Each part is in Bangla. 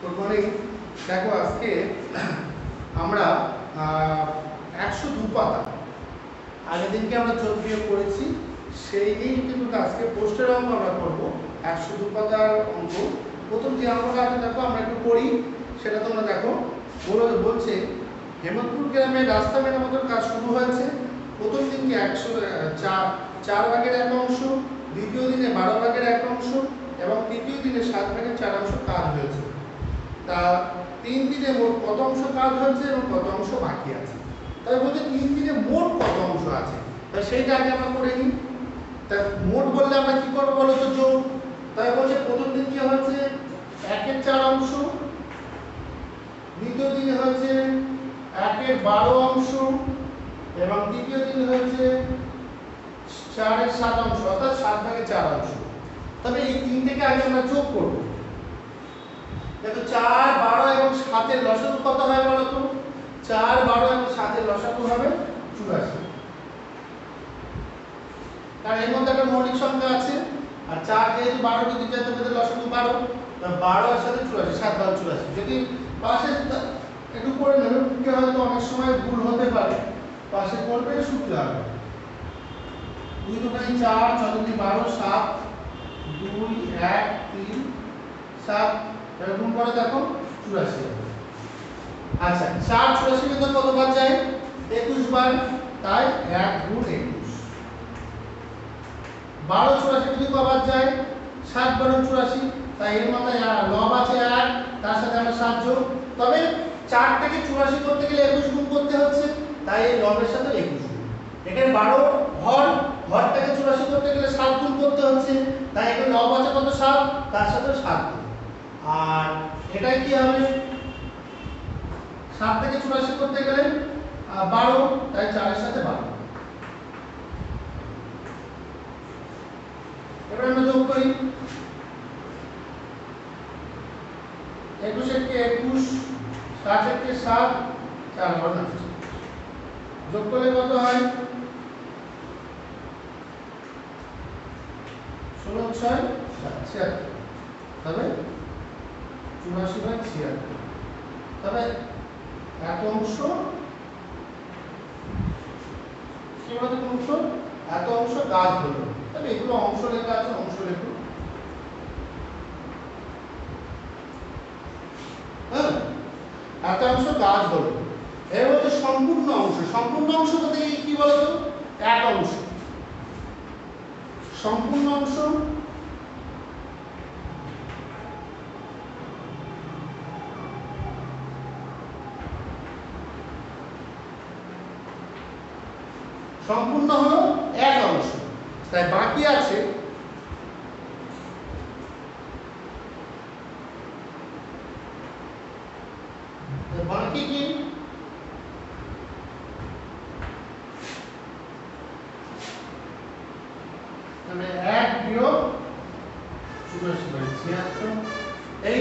Good morning. দেখো আজকে আমরা 102 পাতা আগের দিনকে আমরা যোগ বিয়োগ করেছি, সেই নিয়েই কিন্তু আজকে পোস্টের অঙ্ক আমরা করব। 102 পাতার অঙ্ক। প্রথম যে অঙ্কটা আছে দেখো আমরা একটু করি, সেটা তোমরা দেখো। বলছে হেমন্তপুর গ্রামে রাস্তা মেরামতের কাজ শুরু হয়েছে। প্রথম দিনকে 104 ভাগের 1 অংশ, দ্বিতীয় দিনে 12 ভাগের 1 অংশ এবং তৃতীয় দিনে 7 ভাগের 4 অংশ কাজ হয়েছে। তা 3 দিনে মোট কত অংশ কাজ হয়েছে এবং কত অংশ বাকি আছে। তাই বলতে 3 দিনে মোট কত অংশ আছে, তাই সেইটা আগে আমরা করে নিই। তা মোট বললে আমরা কি করবো বলো তো, যোগ। তাই বলছে প্রথম দিন কি হয়েছে 1 এর 4 অংশ, দ্বিতীয় দিনে হয়েছে 1 এর 12 অংশ এবং তৃতীয় দিন হয়েছে 4 এর 7 অংশ, অর্থাৎ 7 ভাগের 4 অংশ। তবে এই তিনটেকে আগে আমরা যোগ করব। দেখো 4, 12 এবং 7 এর লসাগু কত হয় বলো তো? 4, 12 এবং 7 এর লসাগু হবে 84। কারণ এর মধ্যে একটা মৌলিক সংখ্যা আছে, আর 4 যেহেতু 12 কে দ্বিতীয় পদের লসাগু 12, তা 12 এর সাথে 84, 7 12 84। যদি পাশে একটু করে নেবে, কি হয়তো অনেক সময় ভুল হতে পারে, পাশে করবে সুবিধা হবে। 2 দুগুণে 4, 4 দুগুণে 12, 7, 2, 1, 3, 7, এরকম করে দেখো 84 হবে। আচ্ছা 4 84 ভিতর কতবার যায়? 21 বার, তাই 1 গুণ 21। 12 84 ভিতর কতবার যায়? 7 বার 84, তাই এর মাথায় লব আছে 1, তার সাথে আমরা 7 যোগ। তবে 4 থেকে 84 করতে গেলে 21 গুণ করতে হচ্ছে, তাই এই লবের সাথে 21 গুণ। এখানে 12 হরটাকে 84 করতে গেলে 7 গুণ করতে হচ্ছে, তাই এখানে লব আছে কত 7, তার সাথে 7 গুণ। আর এটাই কি হবে 7 থেকে 84 করতে গেলে 12, তাই 4 এর সাথে 12। এবার আমরা যোগ করি। 21 এর কে 21, 7 এর কে 7, 4 ঘর না। যোগ করলে কত হয়? 16 6 76। তবে 84/76। তবে এত অংশ কি বলতে অংশ, এত অংশ কাজ হলো। তবে এগুলো অংশ লেখা আছে, অংশ লেখো। হ্যাঁ, এত অংশ কাজ হলো। এর মধ্যে সম্পূর্ণ অংশ, সম্পূর্ণ অংশ বলতে কি বলতো? এক অংশ। সম্পূর্ণ অংশ সম্পূর্ণ হলো এক অংশ, তাই বাকি আছে বাকি কি? মানে 1 বিয়োগ 84/76। এই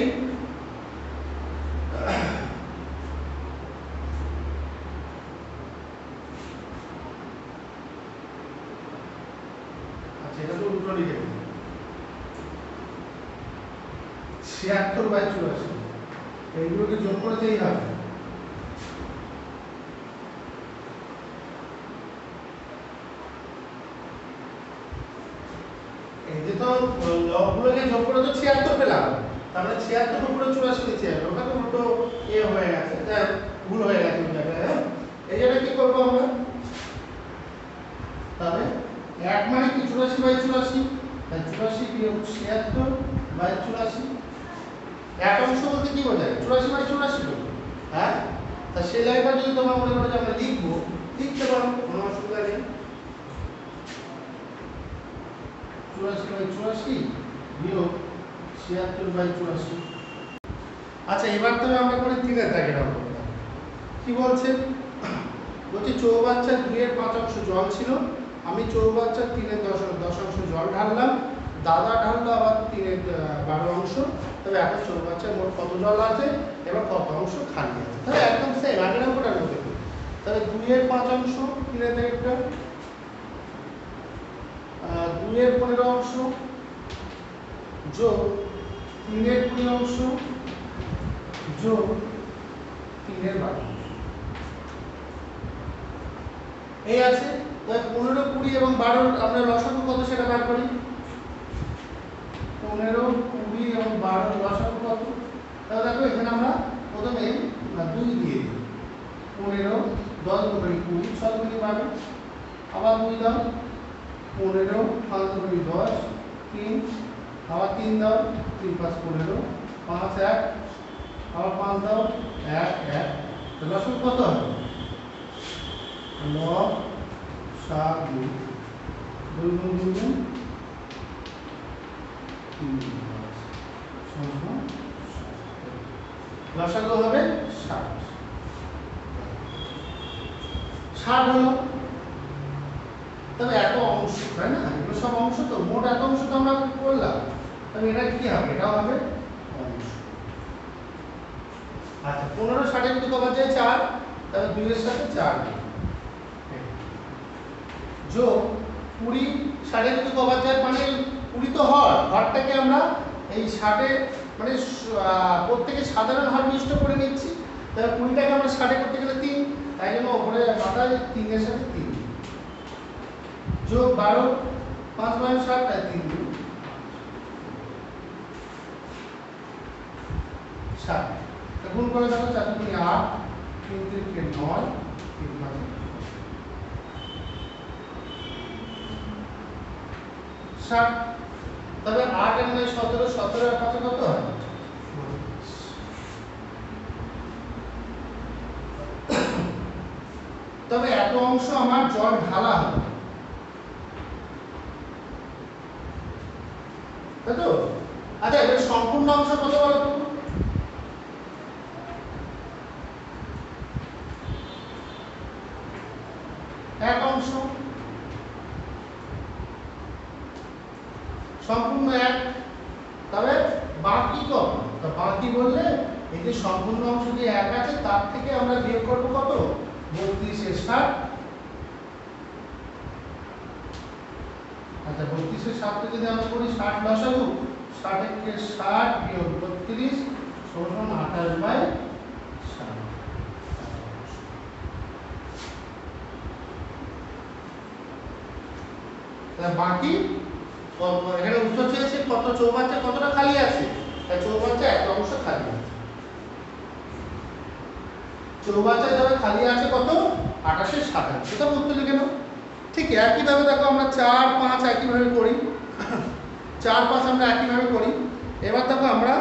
এটা তো উল্টো লিখে দিই, 76/84। এইগুলোকে যোগ করে দিই হবে। এই যে তো লবগুলোকে যোগ করে তো 76 পেলাম, তাহলে 76 উপরে 84 নিচে যাবে, ওটা তো উল্টো হয়ে গেছে, তাই ভুল হয়ে গেছে ওই জায়গায়। এই জায়গায় কি করবো আমরা? তাহলে 1 মানে কি 84/84, তাই 84 বিয়োগ 76/84। এক অংশ বলতে কি বোঝায়? 84/84 তো, হ্যাঁ। তা সেই লাইনটা যদি তোমরা মনে করো যে আমরা লিখবো, লিখতে পারো, কোনো অসুবিধা নেই। 84/84 বিয়োগ 76/84। আচ্ছা এবার তবে আমরা করি 3 এর দাগের অঙ্কটা। কি বলছে? বলছে চৌবাচ্চার 2 এর 5 অংশ জল ছিল, আমি চৌবাচ্চার 3 এর 10 অংশ জল ঢাললাম, দাদা ঢাললো আবার 3 এর 12 অংশ। তবে এখন চৌবাচ্চার মোট কত জল আছে এবং কত অংশ খালি আছে? তাহলে একদম সেম আগের অঙ্কটার মতো। তাহলে 2 এর 5 অংশ 3 এর দাগেরটা, 2 এর 15 অংশ যোগ 3 এর 20 অংশ যোগ 3 12 এই আছে। তাহলে 15 20 এবং 12 আমরা লসাগু কত সেটা বার করি। 15 20 এবং 12 লসাগু কত? তাহলে দেখো এখানে আমরা প্রথমে 2 দিয়ে দিই। 15 10 গুণিত 20 6 গুণিত 12 আবার 2 দাও। 15 5 গুণিত 10 3 আবার 3 দাও। 3 5 15 5 1 আবার 5 দাও 1 1 তাহলে লসাগু কত হবে? 9 7 2 2 গুণ 2 গুণ 3 লসাগু হবে 60 60 হলো। তবে এত অংশ তাই না, এগুলো সব অংশ তো, মোট এত অংশ তো আমরা করলাম, তবে এটা কি হবে? এটাও হবে অংশ। আচ্ছা 15 60 কিন্তু কবার যায় 4, তাহলে 2 এর সাথে 4 যোগ 20 60 কিন্তু কবার যায়, মানে 20 তো হরটাকে আমরা এই 60 মানে প্রত্যেকে সাধারণ হর নিষ্ঠ করে নিচ্ছি। তাহলে 20টাকে আমরা 60 করতে গেলে 3, তাই জন্য উপরে মাথায় 3 এর সাথে 3 যোগ 12 5 9 60 তাই 3 গুণ 60 গুণ করে দেখো 4 গুণ 8 3 3 কে 9 3 5 60। তবে 8 এর 9 17 17 এর 5 কত হয়? তবে এত অংশ আমার জল ঢালা হবে, তাই তো? আচ্ছা এর সম্পূর্ণ অংশ কত বলো তো? এক অংশ, সম্পূর্ণ এক। তবে বাকি কত? তো বাকি বললে এই যে সম্পূর্ণ অংশ যে এক আছে তার থেকে আমরা বিয়োগ করব কত? 32 এর 60। আচ্ছা 32 এর 60 যদি আমরা করি 60 লসাগু, 60 থেকে 60 বিয়োগ 32 সমান 28/60। তাহলে বাকি এখানে উত্তর চেয়েছে কত, চৌবাচ্চা কতটা খালি আছে? তাই চৌবাচ্চা একটা অংশ খালি আছে। চৌবাচ্চায় তবে খালি আছে কত? 28 এর 27। এটা উত্তর লিখে নাও। ঠিক একইভাবে দেখো আমরা 4 5 একইভাবে করি, 4 5 আমরা একইভাবে করি। এবার দেখো আমরা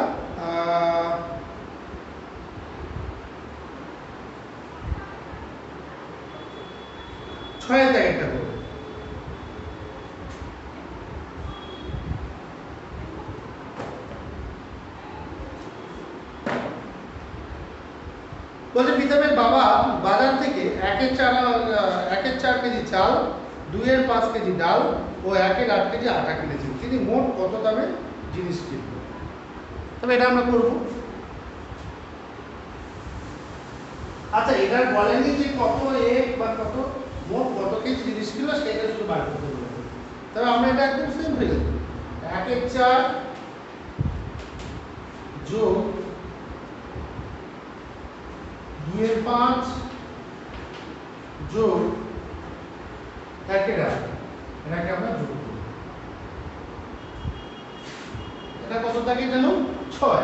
6 এর দাগেরটা করব। বলছে পিতামের বাবা বাজার থেকে 1 এর 4 কেজি চাল, 2 এর 5 কেজি ডাল ও 1 এর 8 কেজি আটা কিনেছেন। তিনি মোট কত দামে জিনিস কিনবেন? তবে এটা আমরা করব। আচ্ছা এটার বলেনি যে কত এক বা কত, মোট কত কেজি জিনিস কিনলো সেটা শুধু বার করতে বলেছে। তবে আমরা এটা একদম সেম হয়ে যাবে। 1 এর 4 যোগ 2 এর 5 যোগ 1 এর 8, এটাকে আমরা যোগ করব। এটা কত থাকে জানো? 6।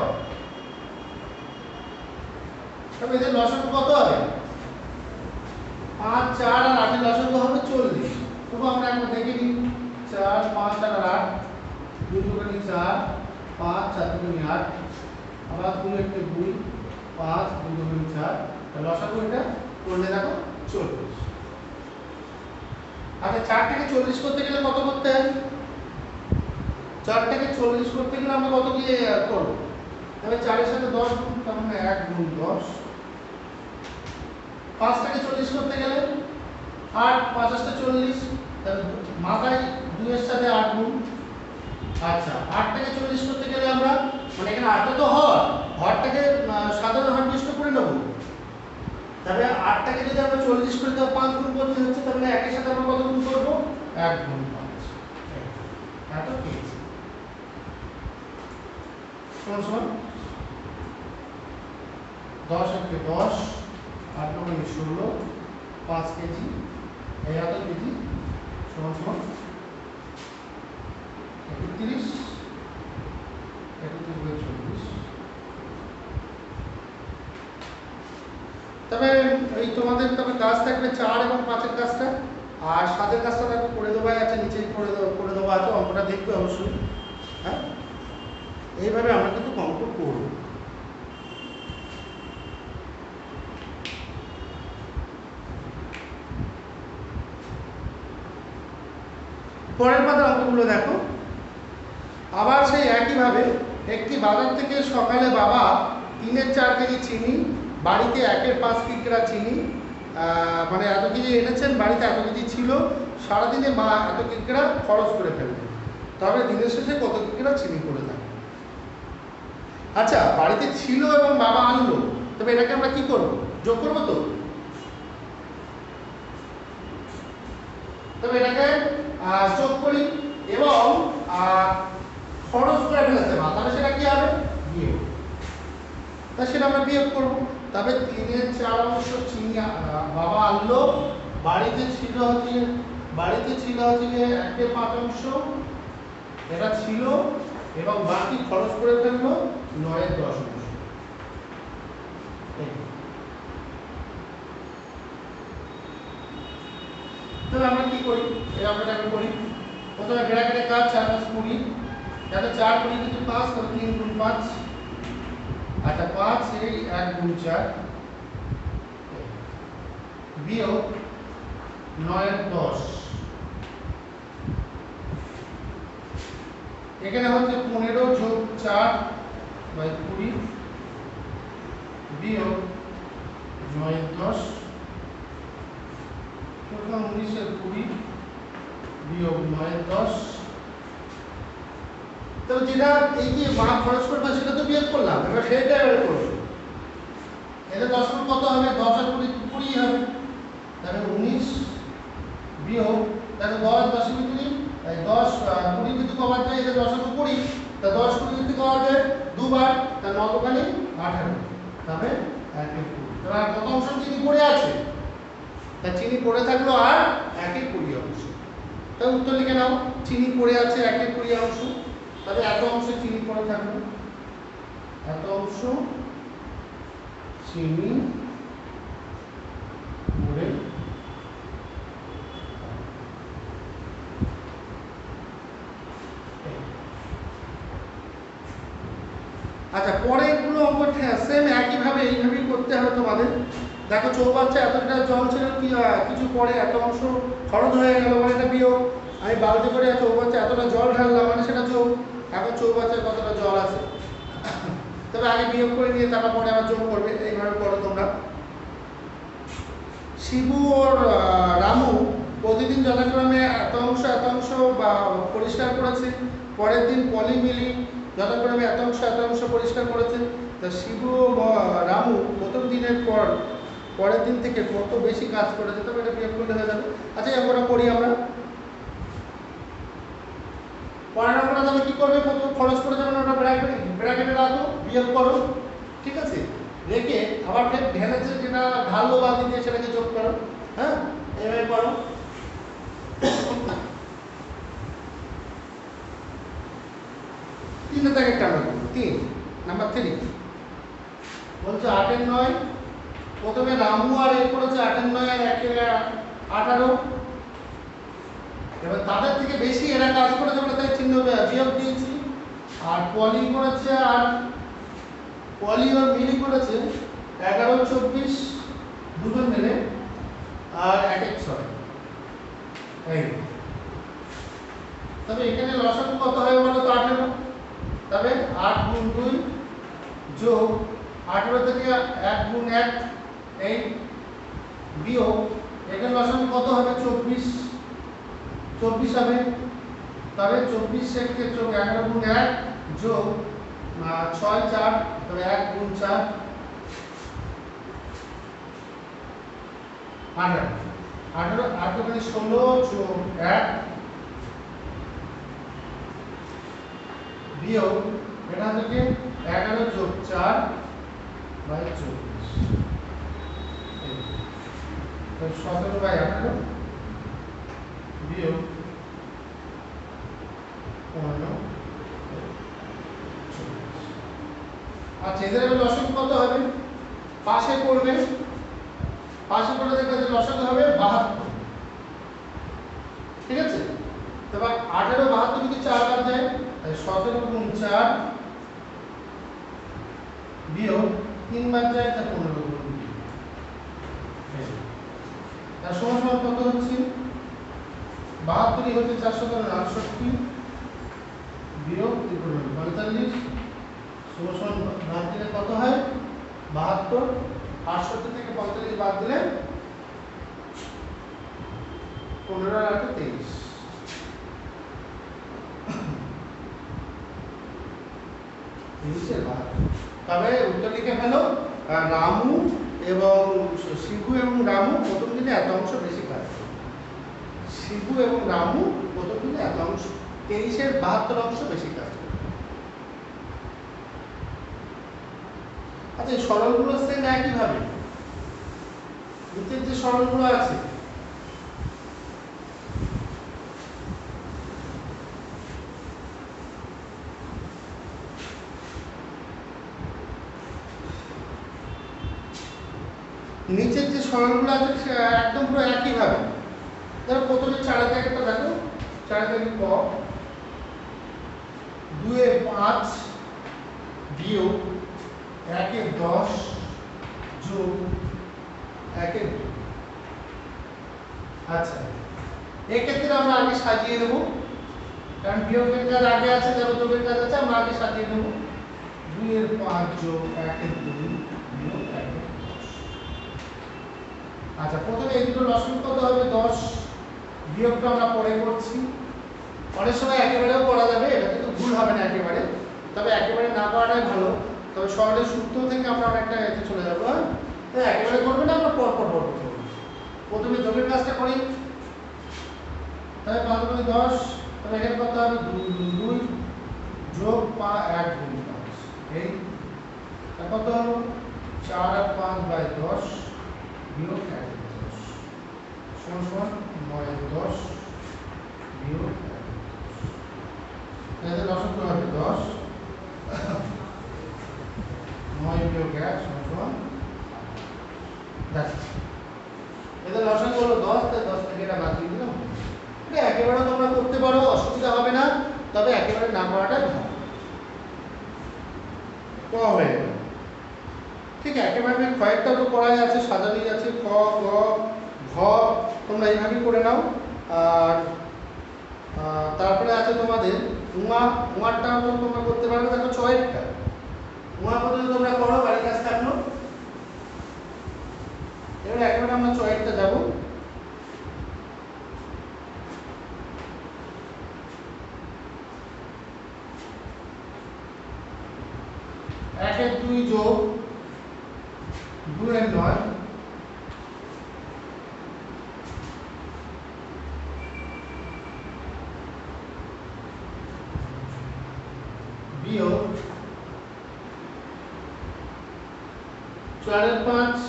তবে এদের লসাগু কত হবে? 5 4 আর 8 এর লসাগু হবে 40। তবু আমরা একবার দেখে নিই। 4 5 আর 8 2 দুগুণে 4 5 4 দুগুণে 8 আবার 2 একটা 2 5 2 দুগুণে 4। তাহলে লসাগু এটা করলে দেখো 40। আচ্ছা 4 থেকে 40 করতে গেলে কত করতে হয়? 4 থেকে 40 করতে গেলে আমরা কত দিয়ে করব? তবে 4 এর সাথে 10 গুণ, তার মানে 1 গুণ 10। 5 থেকে 40 করতে গেলে 8 5 টা 40, তাহলে মাথায় 2 এর সাথে 8 গুণ। আচ্ছা 8 থেকে 40 করতে গেলে আমরা মানে এখানে 8 টা তো হরটাকে সাধারণ হর নিষ্ঠ করে নেব। তবে 8 টাকে যদি আমরা 40 করি তাহলে 5 গুণ করতে হচ্ছে, তাহলে 1 এর সাথে আমরা কত গুণ করব? 1 গুণ 5। এটা পেয়েছি সমান 10 একে 10, 8 9 16, 5 কেজি, এই এত কেজি সমান সমান 31, 31/24। তবে এই তোমাদের তবে কাজ থাকবে 4 এবং 5 এর কাজটা, আর 7 এর কাজটা দেখো করে দেওয়া আছে, নিচেই করে দেওয়া আছে, অঙ্কটা দেখবে অবশ্যই। হ্যাঁ, এইভাবে আমরা কিন্তু অঙ্ক করব। পরের পাতার অঙ্কগুলো দেখো। আবার সেই একইভাবে একটি বাজার থেকে সকালে বাবা 3-4 কেজি চিনি, বাড়িতে 1-5 কিগ্রা চিনি, মানে এত কেজি এনেছেন, বাড়িতে এত কেজি ছিল, সারাদিনে মা এত কিগ্রা খরচ করে ফেলবেন, তবে দিনের শেষে কত কিগ্রা চিনি করে থাকে। আচ্ছা, বাড়িতে ছিল এবং বাবা আনলো, তবে এটাকে আমরা কি করব? যোগ করবো তো? তবে এটাকে যোগ করি এবং খরচ করে ফেলেছে মা, তাহলে সেটা কি হবে? বিয়োগ। তা সেটা আমরা বিয়োগ করবো। তবে 3/4 চিনি বাবা আনলো, বাড়িতে ছিল হচ্ছে 1/5, এটা ছিল, এবং বাকি খরচ করে ফেললো 9/10। তাহলে আমরা কি করি? এই অঙ্কটা আমি করি। প্রথমে ব্র্যাকেটে কাজ 4 + 20, তাহলে 4 20 কিন্তু 5, তাহলে 3 × 5, আচ্ছা 5 এই 1 × 4 বিয়োগ 9/10। এখানে হচ্ছে 15 + 4/20 বিয়োগ 9/10, প্রথম 19/20 বিয়োগ 9/10। তো যেটা এই যে মা খরচ করবে সেটা তো বিয়োগ করলাম, এবার সেটা এবার করব। এটা 10 গুণ কত হবে? 10 আর 20 20 হবে, তাহলে 19 বিয়োগ, তাহলে 10 10 এর ভিতরে 10 20 কিন্তু কবার যায়, এটা 10 আর 20, তা 10 20 কিন্তু কবার যায় দুবার, তা 9 × 18, তবে 1/20। তাহলে কত অংশ চিনি পড়ে আছে? তা চিনি পড়ে থাকলো আর 1/20 অংশ। তাহলে উত্তর লিখে নাও, চিনি পড়ে আছে 1/20 অংশ, তাহলে এত অংশ চিনি পড়ে থাকলো, এত অংশ চিনি পড়ে। আচ্ছা, পরেরগুলো অঙ্ক সেম একইভাবে এইভাবেই করতে হবে তোমাদের। দেখো চৌবাচ্চা এতটা জল ছিল, কিছু পরে এত অংশ খরচ হয়ে গেল, মানে এটা বিয়োগ। আমি বালতি করে চৌবাচ্চা এতটা জল ঢাললাম, মানে সেটা যোগ। এখন চৌবাচ্চায় কতটা জল আছে, তবে আগে বিয়োগ করে নিয়ে তারপর পরে আবার যোগ করবে। এইভাবে করো তোমরা। শিবু আর রামু প্রতিদিন যথাক্রমে এত অংশ বা পরিষ্কার করেছে। পরের দিন পলি মিলি যথাক্রমে এত অংশ পরিষ্কার করেছে। তা শিবু ও রামু প্রথম দিনের পরের দিন থেকে কত বেশি কাজ করেছে, তবে এটা বিয়োগ করলে হয়ে যাবে। আচ্ছা, এরপরে করি আমরা। পরের নম্বরটা তাহলে কি করবে? প্রথম খরচ করে যাবেন, ওটা ব্র্যাকেটে রাখো, বিয়োগ করো, ঠিক আছে? রেখে আবার ফের ঢেলেছে, যেটা ঢাললো বালতি দিয়ে, সেটাকে যোগ করো। হ্যাঁ, এভাবে করো। 3 থেকে একটা আমরা করবো। 3 নাম্বার 3 বলছে 8/9। প্রথমে রামু আর এ করেছে 8/9 আর 1/18। এবার তাদের থেকে বেশি এরা কাজ করেছে বলে তাই চিহ্ন বিয়োগ দিয়েছি। আর পলি করেছে, আর পলি আর মিলি করেছে 11-24 দুজন মিলে, আর 1/6। এই তবে এখানে লসাগু কত হয় বলো তো? 18। তবে 8 × 2 যোগ 18 থেকে 1 × 1 এই বিয়োগ, এখানে লসাগু কত হবে? 24 হবে। তবে 24 থেকে 11 × 1 যোগ 6 4, তবে 1 × 4 18 18 8 × 16 যোগ 1 বিয়োগ, এটা থেকে 11 যোগ 4 বাই 24 17 বাই 18 বিয়োগ 15। আচ্ছা এদের লসাগু কত হবে? পাশে করবে, পাশে করে দেখবে যে লসাগু হবে 72। ঠিক আছে, এবার 18 72 যদি 4 বার যায় তাহলে 17 গুণ 4 বিয়োগ 3 বার যায় তা 15 গুণ 2। তার সমান সমান কত হচ্ছে? 72 হচ্ছে 468 বিয়োগ 45 সমান সমান বাদ দিলে কত হয়? 72। 68 থেকে 45 বাদ দিলে 15 আর 8 23। তবে উত্তর লিখে ফেলো। রামু এবং শিবু এবং রামু প্রথম দিনে এত অংশ বেশি কাজ করে। শিবু এবং রামু প্রথম দিনে এত অংশ 23-এর 72 অংশ বেশি কাজ করে। আচ্ছা এই সরলগুলো সেম একইভাবে নিচের যে সরলগুলো আছে নিচের যে সরলগুলো আছে একদম পুরো একইভাবে। ধরো প্রথমে 4 থেকে একটা দেখো, 4 থেকে ক 2 এর 5 বিয়োগ 1 এর 10 যোগ 1 এর 2। আচ্ছা এক্ষেত্রে আমরা আগে সাজিয়ে নেব, কারণ বিয়োগের কাজ আগে আছে, তারপর যোগের কাজ আছে, আমরা আগে সাজিয়ে নেব। 2 এর 5 যোগ 1 এর 2 বিয়োগ 1 এর 10। আচ্ছা প্রথমে এই দুটো লসাগু কত হবে? 10। বিয়োগটা আমরা পরে করছি, অনেক সময় একেবারেও করা যাবে, এটা কিন্তু ভুল হবে না একেবারে, তবে একেবারে না করাটাই ভালো। তবে সরলের সূত্র থেকে আমরা অনেকটা এতে চলে যাবো। হ্যাঁ তাই একেবারে করবে না, আমরা পর পর করবো। প্রথমে যোগের কাজটা করি, তাহলে 5 গুণ 10, তাহলে এখানে কত হবে? 2 যোগ 1 গুণ 5, এই কত হলো? 4 আর 5 বাই 10 বিয়োগ 1 এর 10 সমান সমান 9 এর 10 বিয়োগ 1 এর 10। এদের লসাগু হবে 10, 9 বিয়োগ 1 সমান সমান 10। এদের লসাগু হলো 10, তাই 10 থেকে এটা বাদ দিয়ে দিলাম। এটা একেবারে তোমরা করতে পারো, অসুবিধা হবে না, তবে একেবারে না করাটাই ভালো। ক হয়ে গেল। ঠিক একেবারে কয়েকটা তো করাই আছে, সাজানোই আছে, ক গ ঘ তোমরা এইভাবেই করে নাও। আর তারপরে আছে তোমাদের উমা, উমারটাও তো তোমরা করতে পারবে। দেখো 6-টা উমা পর্যন্ত তোমরা করো, বাড়ির কাজ থাকলো। এবার একেবারে আমরা 6-টা যাবো। একের 2 যোগ 2 এর 9 বিয়োগ 4 এর 5,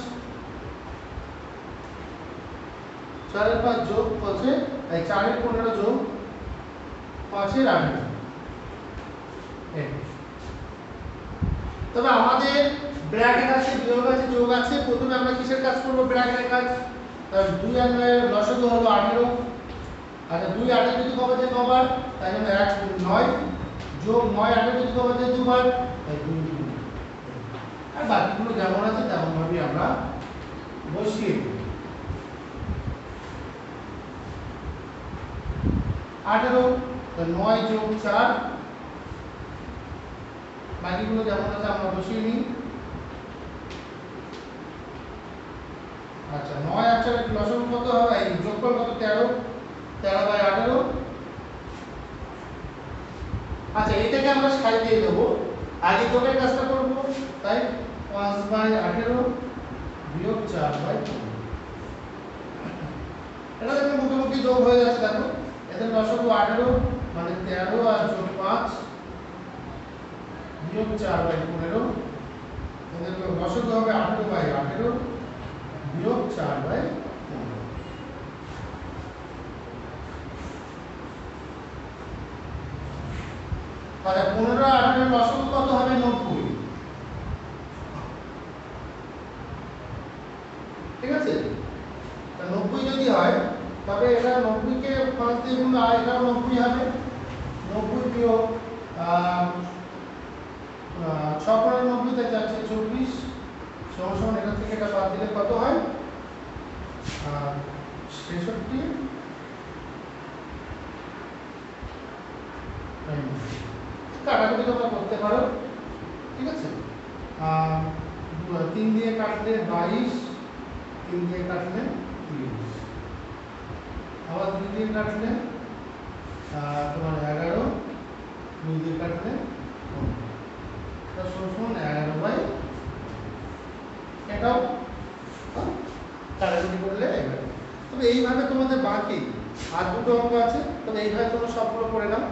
4 এর 5 যোগ 5 এই 4 এর 15 যোগ 5 এর 18। তবে আমাদের ব্র্যাকেট আছে, বিয়োগ আছে, যোগ আছে। প্রথমে আমরা কিসের কাজ করব? ব্র্যাকেটের কাজ। তাহলে 2 আর 9 এর লসাগু হলো 18। আচ্ছা 2 18 যদি কবে যায় 9 বার, তাই জন্য 1 গুণ 9 যোগ 9 18 যদি কবে যায় 2 বার, তাই 2 গুণ। আর বাকিগুলো যেমন আছে তেমন ভাবে আমরা বসিয়ে দেব। 18 তো 9 যোগ 4, বাকিগুলো যেমন আছে আমরা বসিয়ে নিই। আচ্ছা 9 আর 4 এর লসাগু কত হবে? এই যোগফল কত? 13, 13 বাই 18। আচ্ছা এটাকে আমরা সাজিয়ে দেব, আগে যোগের কাজটা করব, তাই 5 বাই 18 বিয়োগ 4 বাই 15। এটা দেখো মুখোমুখি যোগ হয়ে যাচ্ছে। দেখো এদের লসাগু 18 মানে 13 আর যোগ 5 বিয়োগ 4 বাই 15 তোমাদের লসাগু হবে 18/18 বিয়োগ 4/15। আচ্ছা 15 আর 18 লসাগু কত হবে? 90। ঠিক আছে, তা 90 যদি হয় তবে এটা 90 কে 5 দিয়ে গুণ আর এটা 90 হবে। 90 বিয়োগ 6 × 90 তে যাচ্ছে 24 সমান এটা থেকে এটা বাদ দিলে কত হয়? 66। কাটাকুটি তোমরা করতে পারো, ঠিক আছে। 3 দিয়ে কাটলে 22, 3 দিয়ে কাটলে 30, আবার 2 দিয়ে কাটলে তোমার 11, 2 দিয়ে কাটলে 11/, এটাও কাটাকুটি করলে এভাবে। তবে এইভাবে তোমাদের বাকি আর দুটো অঙ্ক আছে, তবে এইভাবে তোমরা সবগুলো করে নাও।